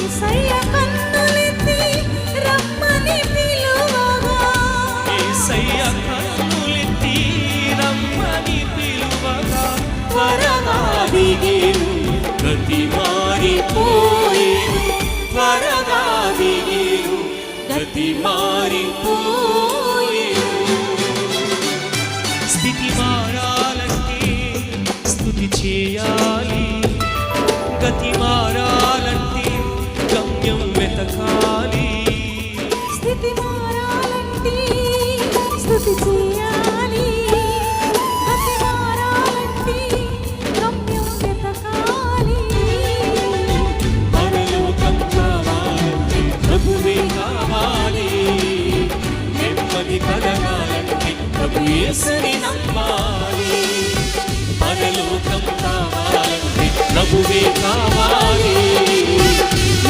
యేసయ్య కన్నులెత్తి రమ్మని పిలువగా యేసయ్య కన్నులెత్తి రమ్మని పిలువగా త్వరగా దిగేను గతి మారిపోయేను త్వరగా దిగేను గతి మారిపోయేను స్థితి మారాలంటే స్తుతి చేయాలి గతి మారాలంటే గమ్యం వెతకాలి స్థితి మారాలంటే స్తుతి చేయాలి గతి మారాలంటే గమ్యం వెతకాలి పరలోకం కావాలంటే ప్రభువే కావాలి నెమ్మది కలగాలంటే ప్రభు యేసుని